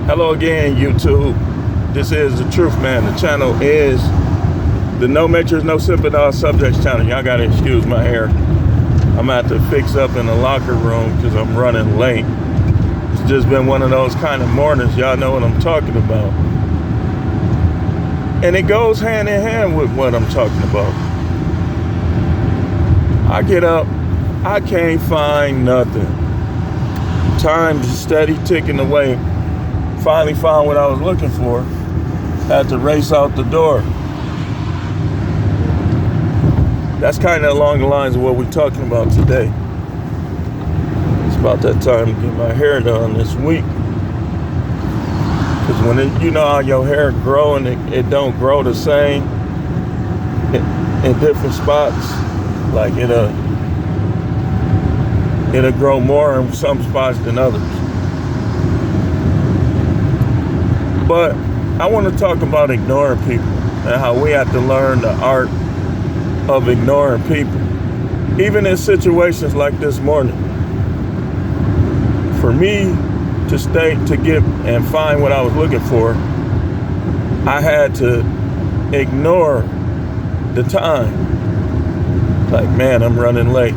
Hello again, YouTube. This is The Truth Man. The channel is the No Matrix, No Sipping, All Subjects channel. Y'all gotta excuse my hair. I'm about to fix up in the locker room because I'm running late. It's just been one of those kind of mornings. Y'all know what I'm talking about. And it goes hand in hand with what I'm talking about. I get up, I can't find nothing. Time's steady ticking away. Finally found what I was looking for. Had to race out the door. That's kind of along the lines of what we're talking about today. It's about that time to get my hair done this week. Because when you know how your hair grow and it don't grow the same in different spots, like it'll grow more in some spots than others. But I want to talk about ignoring people and how we have to learn the art of ignoring people. Even in situations like this morning. For me to get and find what I was looking for, I had to ignore the time. Like, man, I'm running late.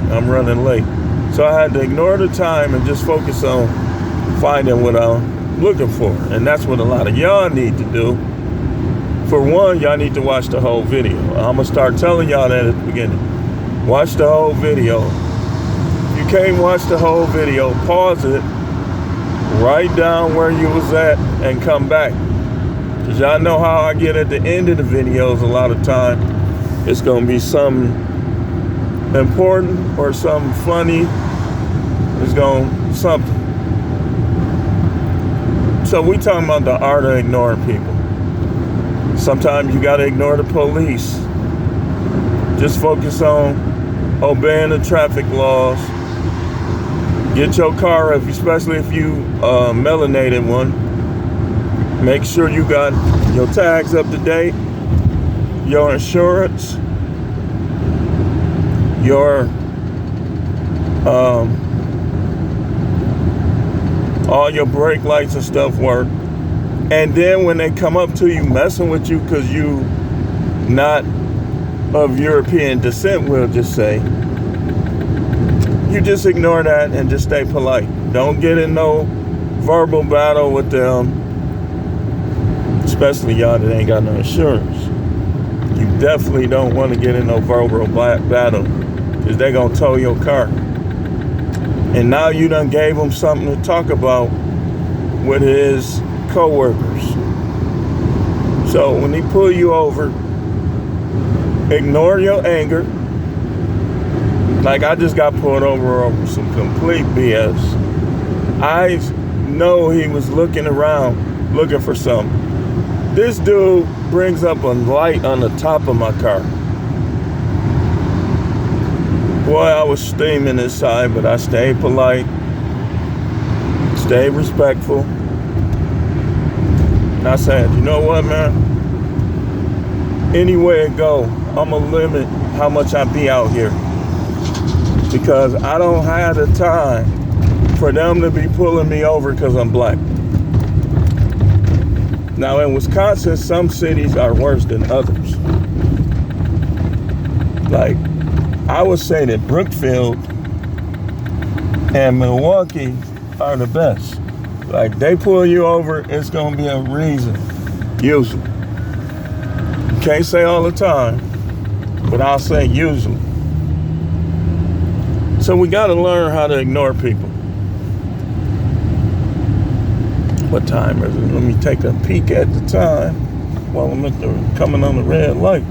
So I had to ignore the time and just focus on finding what I'm looking for. And that's what a lot of y'all need to do. For one, y'all need to watch the whole video. I'm gonna start telling y'all that at the beginning. Watch the whole video. If you can't watch the whole video, pause it, write down where you was at, and come back. Because y'all know how I get at the end of the videos a lot of time. It's gonna be something important or something funny. It's gonna something. So we talking about the art of ignoring people. Sometimes you gotta ignore the police. Just focus on obeying the traffic laws. Get your car up, especially if you melanated one. Make sure you got your tags up to date, your insurance, your all your brake lights and stuff work. And then when they come up to you messing with you because you not of European descent, we'll just say, you just ignore that and just stay polite. Don't get in no verbal battle with them, especially y'all that ain't got no insurance. You definitely don't want to get in no verbal battle because they're going to tow your car. And now you done gave them something to talk about with his co-workers. So when they pull you over, ignore your anger. Like, I just got pulled over some complete BS. I know he was looking around, looking for something. This dude brings up a light on the top of my car. Boy, I was steaming inside, but I stayed polite, stayed respectful. And I said, you know what, man? Anywhere it go, I'm gonna limit how much I be out here. Because I don't have the time for them to be pulling me over because I'm black. Now in Wisconsin, some cities are worse than others. Like, I would say that Brookfield and Milwaukee are the best. Like, they pull you over, it's gonna be a reason, usually. Can't say all the time, but I'll say usually. So we gotta learn how to ignore people. What time is it? Let me take a peek at the time while I'm coming on the red light.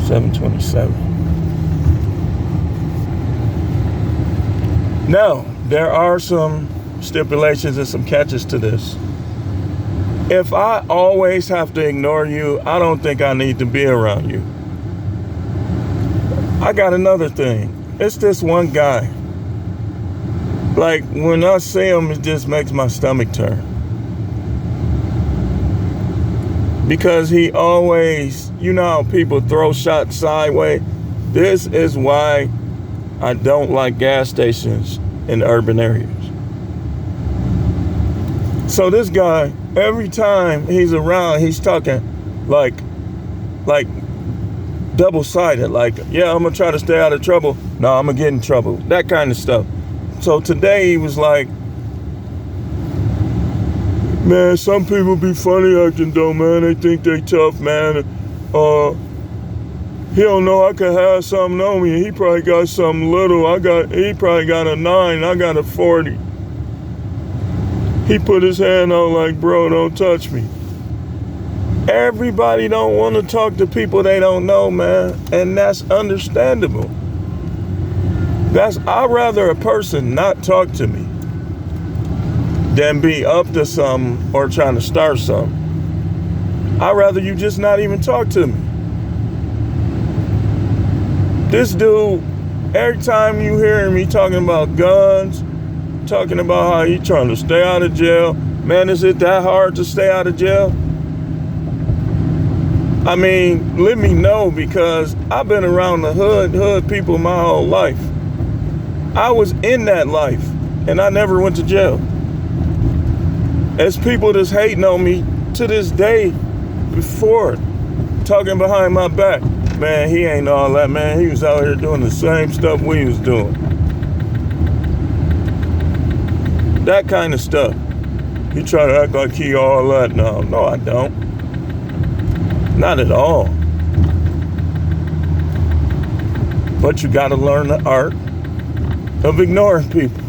7:27. Now, there are some stipulations and some catches to this. If I always have to ignore you, I don't think I need to be around you. I got another thing. It's this one guy. Like, when I see him, it just makes my stomach turn. Because he always, you know how people throw shots sideways? This is why I don't like gas stations in urban areas. So this guy, every time he's around, he's talking like double-sided. Like, yeah, I'm gonna try to stay out of trouble. No, I'm gonna get in trouble. That kind of stuff. So today he was like, man, some people be funny acting though, man. They think they tough, man. He don't know I could have something on me. He probably got something little. He probably got a 9. I got a 40. He put his hand out like, bro, don't touch me. Everybody don't want to talk to people they don't know, man. And that's understandable. I'd rather a person not talk to me than be up to something or trying to start something. I'd rather you just not even talk to me. This dude, every time you hear me talking about guns, talking about how he trying to stay out of jail, man, is it that hard to stay out of jail? I mean, let me know, because I've been around the hood people my whole life. I was in that life, and I never went to jail. There's people that's hating on me to this day before, talking behind my back. Man, he ain't all that, man. He was out here doing the same stuff we was doing. That kind of stuff. He try to act like he all that. No, I don't. Not at all. But you got to learn the art of ignoring people.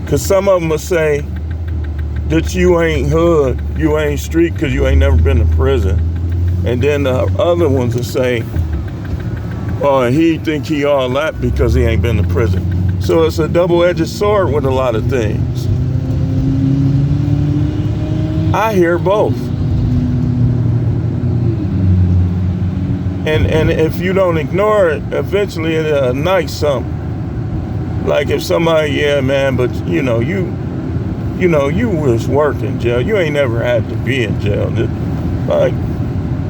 Because some of them will say that you ain't hood, you ain't street because you ain't never been to prison. And then the other ones will say, oh, he think he all that because he ain't been to prison. So it's a double-edged sword with a lot of things. I hear both. And if you don't ignore it, eventually it'll ignite something. Like if somebody, yeah, man, but you was working in jail. You ain't never had to be in jail. Like,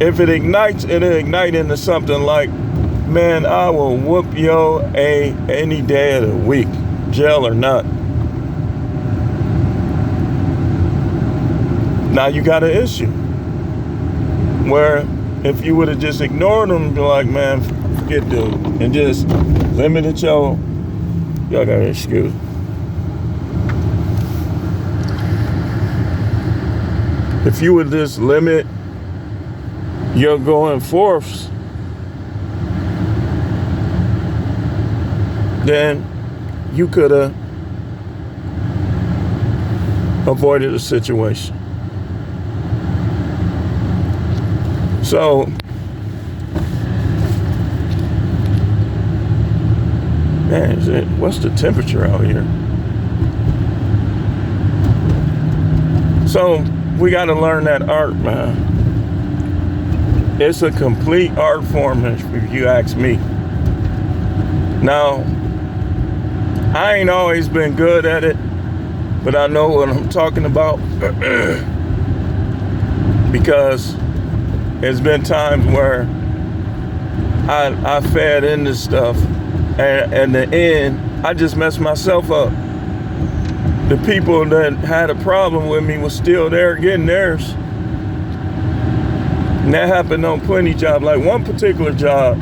if it ignites, it'll ignite into something like, man, I will whoop your any day of the week, jail or not. Now you got an issue where if you would have just ignored them and be like, man, forget dude, and just limited y'all got an excuse. If you would just limit your going forths, then you could have avoided a situation. So, man, what's the temperature out here? So, we got to learn that art, man. It's a complete art form, if you ask me. Now, I ain't always been good at it, but I know what I'm talking about. Because there's been times where I fed into stuff, and in the end, I just messed myself up. The people that had a problem with me was still there getting theirs. And that happened on plenty jobs. Like one particular job,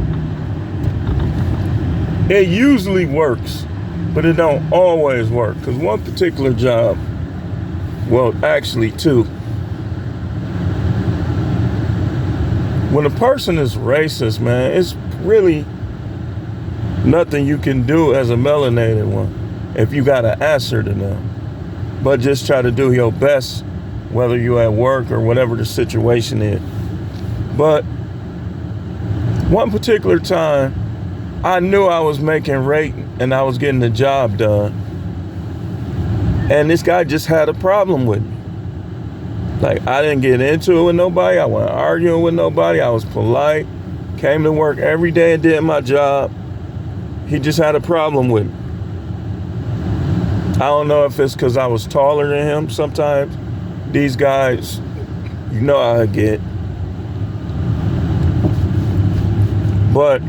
it usually works, but it don't always work. Because one particular job, well, actually two. When a person is racist, man, it's really nothing you can do as a melanated one if you got an answer to them. But just try to do your best, whether you at work or whatever the situation is. But one particular time, I knew I was making rate and I was getting the job done. And this guy just had a problem with me. Like, I didn't get into it with nobody. I wasn't arguing with nobody. I was polite. Came to work every day and did my job. He just had a problem with me. I don't know if it's because I was taller than him. Sometimes these guys, you know how I get. But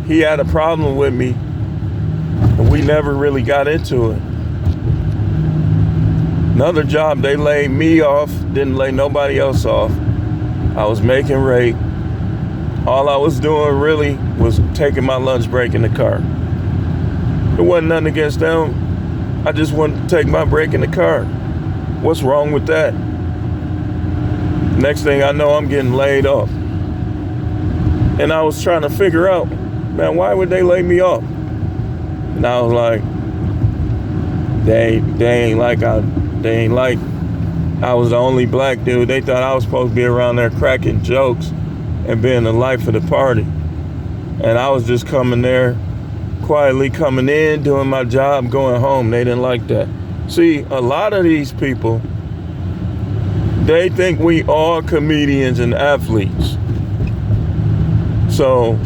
he had a problem with me, and we never really got into it. Another job, they laid me off, didn't lay nobody else off. I was making rate. All I was doing really was taking my lunch break in the car. There wasn't nothing against them. I just wanted to take my break in the car. What's wrong with that? Next thing I know, I'm getting laid off. And I was trying to figure out, man, why would they lay me off? And I was like, they ain't like I was the only black dude. They thought I was supposed to be around there cracking jokes and being the life of the party. And I was just coming there, quietly coming in, doing my job, going home. They didn't like that. See, a lot of these people, they think we all comedians and athletes. So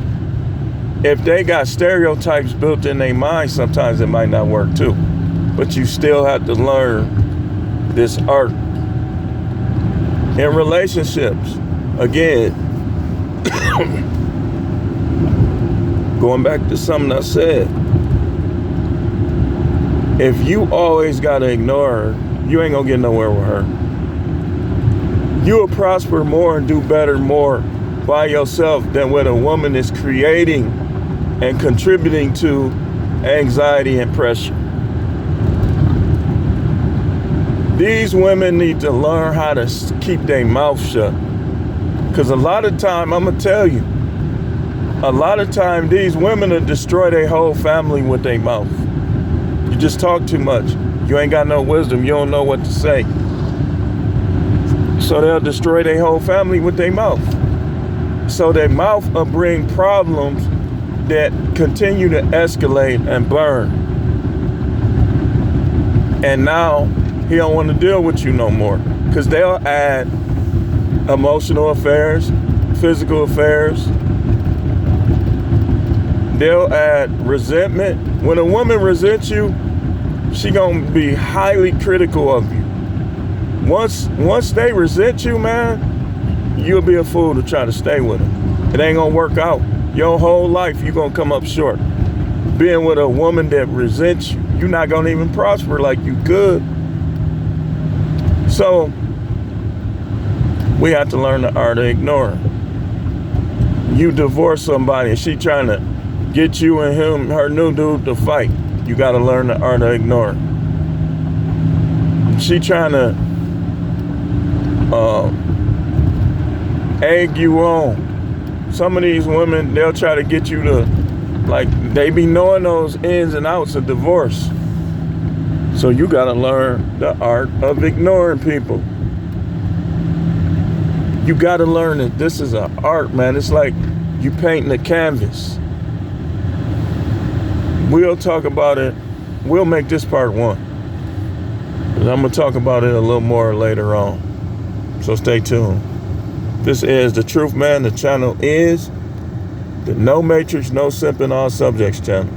if they got stereotypes built in their mind, sometimes it might not work too. But you still have to learn this art. In relationships, again, going back to something I said, if you always gotta ignore her, you ain't gonna get nowhere with her. You'll prosper more and do better more by yourself than when a woman is creating and contributing to anxiety and pressure. These women need to learn how to keep their mouth shut. Because a lot of time, I'm going to tell you, a lot of time these women will destroy their whole family with their mouth. You just talk too much. You ain't got no wisdom. You don't know what to say. So they'll destroy their whole family with their mouth. So their mouth will bring problems that continue to escalate and burn. And now he don't want to deal with you no more, because they'll add emotional affairs, physical affairs. They'll add resentment. When a woman resents you, she gonna be highly critical of you. Once they resent you, man, you'll be a fool to try to stay with them. It ain't gonna work out. Your whole life, you're gonna come up short. Being with a woman that resents you, you're not gonna even prosper like you could. So, we have to learn the art of ignoring. You divorce somebody and she trying to get you and him, her new dude, to fight. You gotta learn the art of ignoring. She trying to egg you on. Some of these women, they'll try to get you to, like, they be knowing those ins and outs of divorce. So you gotta learn the art of ignoring people. You gotta learn it. This is an art, man. It's like you painting a canvas. We'll talk about it. We'll make this part 1. And I'm gonna talk about it a little more later on. So stay tuned. This is The Truth Man. The channel is the No Matrix, No Simping, All Subjects channel.